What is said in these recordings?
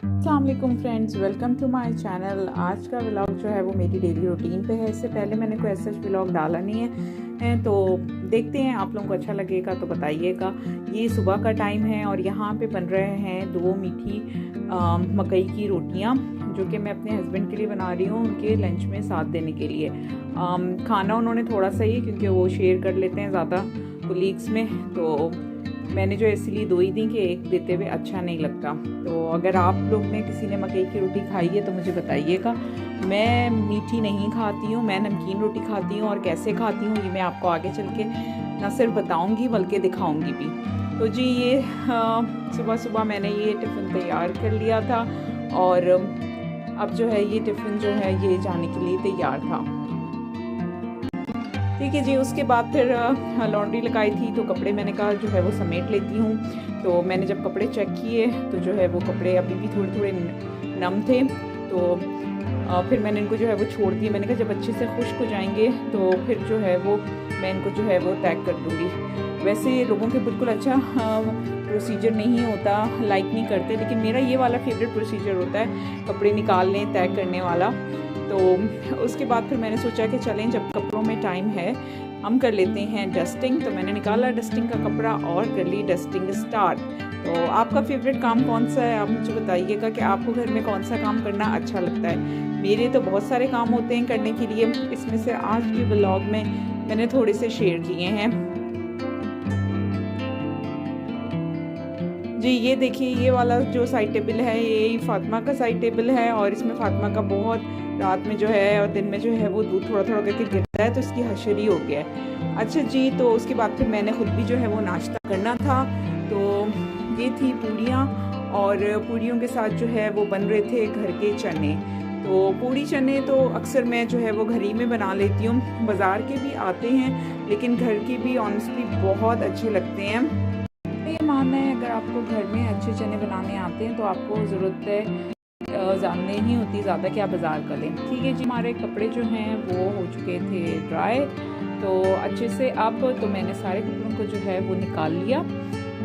अस्सलाम वालेकुम friends, welcome to my channel. आज का व्लॉग जो है वो मेरी डेली रूटीन पे है। इससे पहले मैंने कोई ऐसा व्लॉग डाला नहीं है तो देखते हैं, आप लोगों को अच्छा लगेगा तो बताइएगा। ये सुबह का टाइम है और यहाँ पे बन रहे हैं 2 मीठी मकई की रोटियाँ जो कि मैं अपने हस्बैंड के लिए बना रही हूँ, उनके लंच में साथ देने के लिए। खाना उन्होंने थोड़ा सा ही, क्योंकि वो शेयर कर लेते हैं ज़्यादा कोलीग्स में, तो मैंने जो इसलिए 2 ही दी कि एक देते हुए अच्छा नहीं लगता। तो अगर आप लोग ने किसी ने मकई की रोटी खाई है तो मुझे बताइएगा। मैं मीठी नहीं खाती हूँ, मैं नमकीन रोटी खाती हूँ, और कैसे खाती हूँ ये मैं आपको आगे चल के ना सिर्फ बताऊँगी बल्कि दिखाऊँगी भी। तो जी ये सुबह सुबह मैंने ये टिफ़िन तैयार कर लिया था और अब जो है ये टिफ़िन जो है ये जाने के लिए तैयार था। ठीक है जी। उसके बाद फिर लॉन्ड्री लगाई थी तो कपड़े मैंने कहा जो है वो समेट लेती हूँ। तो मैंने जब कपड़े चेक किए तो जो है वो कपड़े अभी भी थोड़े थोड़े नम थे, तो फिर मैंने इनको जो है वो छोड़ दिए। मैंने कहा जब अच्छे से खुश्क हो जाएंगे तो फिर जो है वो मैं इनको जो है वो तैग कर दूँगी। वैसे लोगों के बिल्कुल अच्छा प्रोसीजर नहीं होता, लाइक नहीं करते, लेकिन मेरा ये वाला फेवरेट प्रोसीजर होता है, कपड़े निकालने तैग करने वाला। तो उसके बाद फिर मैंने सोचा कि चलें, जब कपड़ों में टाइम है हम कर लेते हैं डस्टिंग। तो मैंने निकाला डस्टिंग का कपड़ा और कर ली डस्टिंग स्टार्ट। तो आपका फेवरेट काम कौन सा है, आप मुझे बताइएगा कि आपको घर में कौन सा काम करना अच्छा लगता है। मेरे तो बहुत सारे काम होते हैं करने के लिए, इसमें से आज के व्लॉग में मैंने थोड़े से शेयर किए हैं जी। ये देखिए, ये वाला जो साइड टेबल है ये फातिमा का साइड टेबल है, और इसमें फातिमा का बहुत रात में जो है और दिन में जो है वो दूध थोड़ा थोड़ा करके गिरता है, तो इसकी हशरी हो गया है। अच्छा जी, तो उसके बाद फिर मैंने खुद भी जो है वो नाश्ता करना था। तो ये थी पूड़ियाँ, और पूड़ियों के साथ जो है वो बन रहे थे घर के चने। तो पूड़ी चने तो अक्सर मैं जो है वो घर ही में बना लेती हूँ, बाज़ार के भी आते हैं लेकिन घर के भी ऑनेस्टली बहुत अच्छे लगते हैं। ये मानना है, अगर आपको घर में अच्छे चने बनाने आते हैं तो आपको ज़रूरत है जानने ही होती ज़्यादा कि आप बाज़ार का लें। ठीक है जी, हमारे कपड़े जो हैं वो हो चुके थे ड्राई, तो अच्छे से अब तो मैंने सारे कपड़ों को जो है वो निकाल लिया,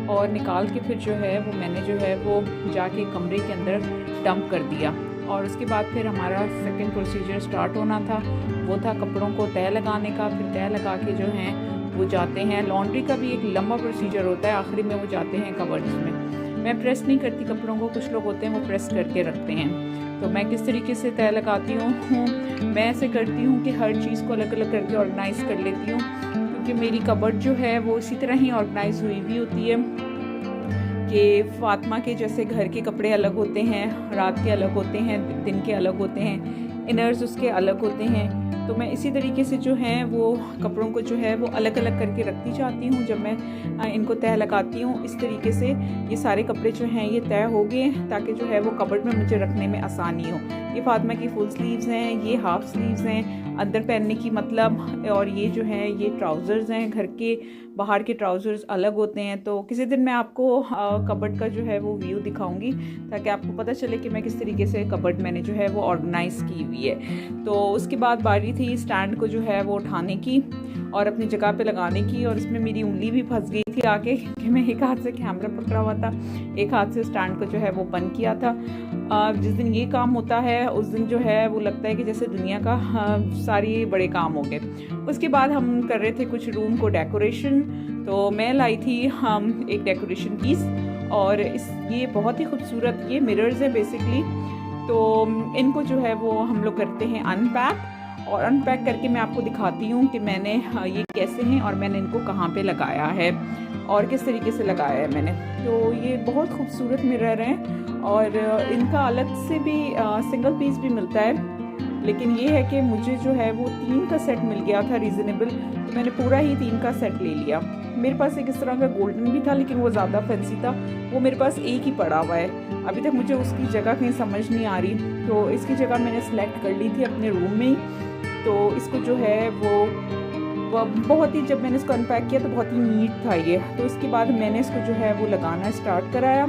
और निकाल के फिर जो है वो मैंने जो है वो जाके कमरे के अंदर डंप कर दिया। और उसके बाद फिर हमारा सेकंड प्रोसीजर स्टार्ट होना था, वो था कपड़ों को तह लगाने का। फिर तह लगा के जो हैं वो जाते हैं, लॉन्ड्री का भी एक लंबा प्रोसीजर होता है, आखिरी में वो जाते हैं कवर्ड्स में। मैं प्रेस नहीं करती कपड़ों को, कुछ लोग होते हैं वो प्रेस करके रखते हैं। तो मैं किस तरीके से तह लगाती हूँ, मैं ऐसे करती हूँ कि हर चीज़ को अलग अलग करके ऑर्गेनाइज़ कर लेती हूँ, क्योंकि मेरी कबर्ड जो है वो इसी तरह ही ऑर्गेनाइज़ हुई हुई होती है कि फातिमा के जैसे घर के कपड़े अलग होते हैं, रात के अलग होते हैं, दिन के अलग होते हैं, इनर्स उसके अलग होते हैं। तो मैं इसी तरीके से जो है वो कपड़ों को जो है वो अलग अलग करके रखती जाती हूँ। जब मैं इनको तह लगाती हूँ इस तरीके से, ये सारे कपड़े जो हैं ये तय हो गए, ताकि जो है वो कबर्ड में मुझे रखने में आसानी हो। ये फातिमा की फुल स्लीव्स हैं, ये हाफ स्लीव्स हैं अंदर पहनने की मतलब, और ये जो है ये ट्राउज़र्स हैं। घर के बाहर के ट्राउज़र्स अलग होते हैं। तो किसी दिन मैं आपको कबर्ड का जो है वो व्यू दिखाऊंगी, ताकि आपको पता चले कि मैं किस तरीके से कबर्ड मैंने जो है वो ऑर्गेनाइज़ की हुई है। तो उसके बाद बारी थी स्टैंड को जो है वो उठाने की और अपनी जगह पे लगाने की, और इसमें मेरी उंगली भी फंस गई थी आके, क्योंकि मैं एक हाथ से कैमरा पकड़ा हुआ था, एक हाथ से स्टैंड को जो है वो बंद किया था। जिस दिन ये काम होता है उस दिन जो है वो लगता है कि जैसे दुनिया का सारी बड़े काम हो गए। उसके बाद हम कर रहे थे कुछ रूम को डेकोरेशन। तो मैं लाई थी एक डेकोरेशन पीस, और ये बहुत ही खूबसूरत, ये मिरर्स हैं बेसिकली। तो इनको जो है वो हम लोग करते हैं अनपैक, और अनपैक करके मैं आपको दिखाती हूँ कि मैंने ये कैसे हैं और मैंने इनको कहाँ पे लगाया है और किस तरीके से लगाया है मैंने। तो ये बहुत खूबसूरत मिरर हैं, और इनका अलग से भी सिंगल पीस भी मिलता है, लेकिन ये है कि मुझे जो है वो 3 का सेट मिल गया था रीज़नेबल, तो मैंने पूरा ही 3 का सेट ले लिया। मेरे पास एक इस तरह का गोल्डन भी था, लेकिन वो ज़्यादा फैंसी था, वो मेरे पास एक ही पड़ा हुआ है। अभी तक मुझे उसकी जगह कहीं समझ नहीं आ रही, तो इसकी जगह मैंने सेलेक्ट कर ली थी अपने रूम में ही। तो इसको जो है वो बहुत ही, जब मैंने इसको अनपैक किया तो बहुत ही नीट था ये। तो इसके बाद मैंने इसको जो है वो लगाना स्टार्ट कराया।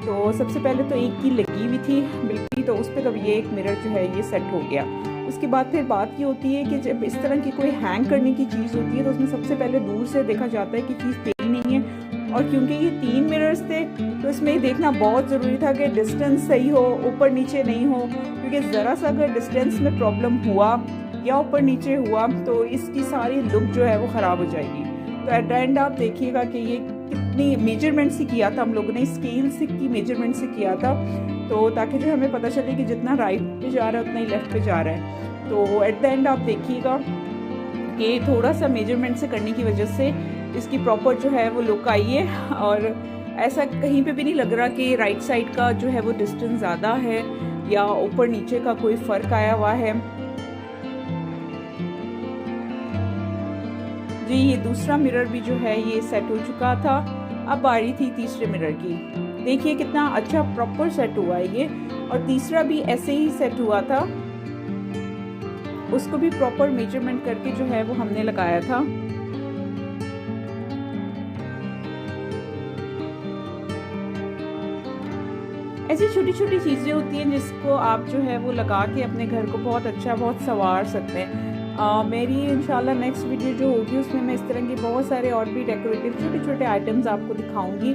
तो सबसे पहले तो एक की लगी हुई थी बिल्कुल, तो उस पर कभी ये एक मिरर जो है ये सेट हो गया। उसके बाद फिर बात ये होती है कि जब इस तरह की कोई हैंग करने की चीज़ होती है तो उसमें सबसे पहले दूर से देखा जाता है कि चीज़ तेरी नहीं है, और क्योंकि ये 3 मिरर्स थे तो इसमें ये देखना बहुत ज़रूरी था कि डिस्टेंस सही हो, ऊपर नीचे नहीं हो, क्योंकि ज़रा सा अगर डिस्टेंस में प्रॉब्लम हुआ या ऊपर नीचे हुआ तो इसकी सारी लुक जो है वो ख़राब हो जाएगी। तो एट द एंड आप देखिएगा कि ये कितनी मेजरमेंट से किया था हम लोगों ने, स्केल से की मेजरमेंट से किया था, तो ताकि जो हमें पता चले कि जितना राइट पे जा रहा है उतना ही लेफ़्ट पे जा रहा है। तो एट द एंड आप देखिएगा कि थोड़ा सा मेजरमेंट से करने की वजह से इसकी प्रॉपर जो है वो लुक आई है, और ऐसा कहीं पे भी नहीं लग रहा कि राइट साइड का जो है वो डिस्टेंस ज़्यादा है या ऊपर नीचे का कोई फ़र्क आया हुआ है। जी ये दूसरा मिरर भी जो है ये सेट हो चुका था, अब बारी थी तीसरे मिरर की। देखिए कितना अच्छा प्रॉपर सेट हुआ है ये, और तीसरा भी ऐसे ही सेट हुआ था, उसको भी प्रॉपर मेजरमेंट करके जो है वो हमने लगाया था। ऐसी छोटी छोटी चीज़ें होती हैं जिसको आप जो है वो लगा के अपने घर को बहुत अच्छा, बहुत संवार सकते हैं। मेरी इंशाल्लाह नेक्स्ट वीडियो जो होगी उसमें मैं इस तरह के बहुत सारे और भी डेकोरेटिव छोटे छोटे आइटम्स आपको दिखाऊंगी।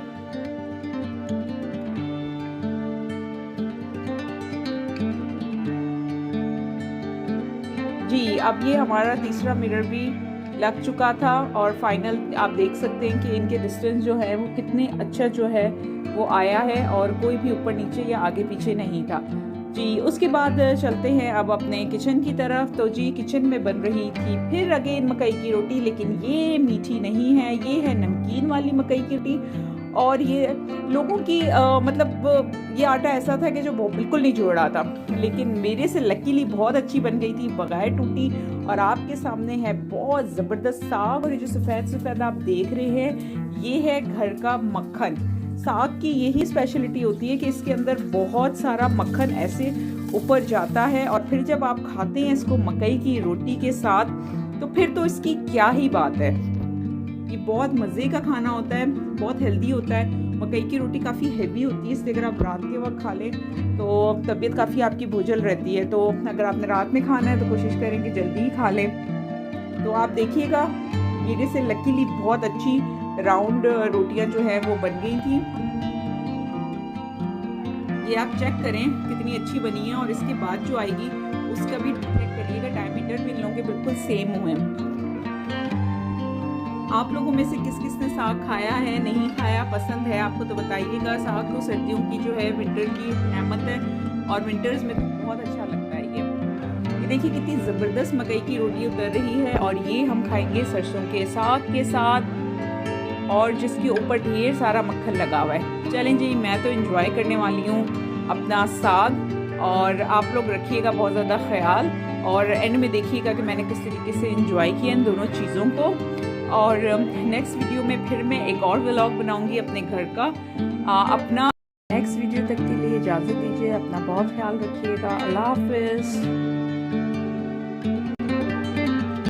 जी अब ये हमारा तीसरा मिरर भी लग चुका था, और फाइनल आप देख सकते हैं कि इनके डिस्टेंस जो है वो कितने अच्छा जो है वो आया है, और कोई भी ऊपर नीचे या आगे पीछे नहीं था। जी उसके बाद चलते हैं अब अपने किचन की तरफ। तो जी किचन में बन रही थी फिर अगेन मकई की रोटी, लेकिन ये मीठी नहीं है, ये है नमकीन वाली मकई की रोटी। और ये लोगों की मतलब ये आटा ऐसा था कि जो बिल्कुल नहीं जुड़ रहा था, लेकिन मेरे से लकीली बहुत अच्छी बन गई थी, बगैर टूटी। और आपके सामने है बहुत ज़बरदस्त साग, और ये जो सफ़ेद सफ़ेद आप देख रहे हैं ये है घर का मक्खन। साग की यही स्पेशलिटी होती है कि इसके अंदर बहुत सारा मक्खन ऐसे ऊपर जाता है, और फिर जब आप खाते हैं इसको मकई की रोटी के साथ तो फिर तो इसकी क्या ही बात है। ये बहुत मज़े का खाना होता है, बहुत हेल्दी होता है। मकई की रोटी काफ़ी हैवी होती है, इसलिए अगर आप रात के वक्त खा लें तो तबीयत काफ़ी आपकी बोझल रहती है। तो अगर आपने रात में खाना है तो कोशिश करें कि जल्दी ही खा लें। तो आप देखिएगा मेरे से लकीली बहुत अच्छी राउंड रोटियां जो है वो बन गई थी। ये आप चेक करें कितनी अच्छी बनी है, और इसके बाद जो आएगी उसका भी चेक करिएगा, डायमीटर भी इन लोगों के बिल्कुल सेम हुए। आप लोगों में से किस किस ने साग खाया है, नहीं खाया, पसंद है आपको तो बताइएगा। साग तो सर्दियों की जो है विंटर की नेमत है, और विंटर्स में तो बहुत अच्छा लगता है। ये देखिए कितनी ज़बरदस्त मकई की रोटी उतर रही है, और ये हम खाएंगे सरसों के साग के साथ, और जिसके ऊपर ढेर सारा मक्खन लगा हुआ है। चलें जी मैं तो एंजॉय करने वाली हूँ अपना साग, और आप लोग रखिएगा बहुत ज़्यादा ख्याल, और एंड में देखिएगा कि मैंने किस तरीके से एंजॉय किया इन दोनों चीज़ों को। और नेक्स्ट वीडियो में फिर मैं एक और व्लॉग बनाऊंगी अपने घर का। अपना नेक्स्ट वीडियो तक के लिए इजाज़त दीजिए, अपना बहुत ख्याल रखिएगा। अल्लाह हाफ़िज़।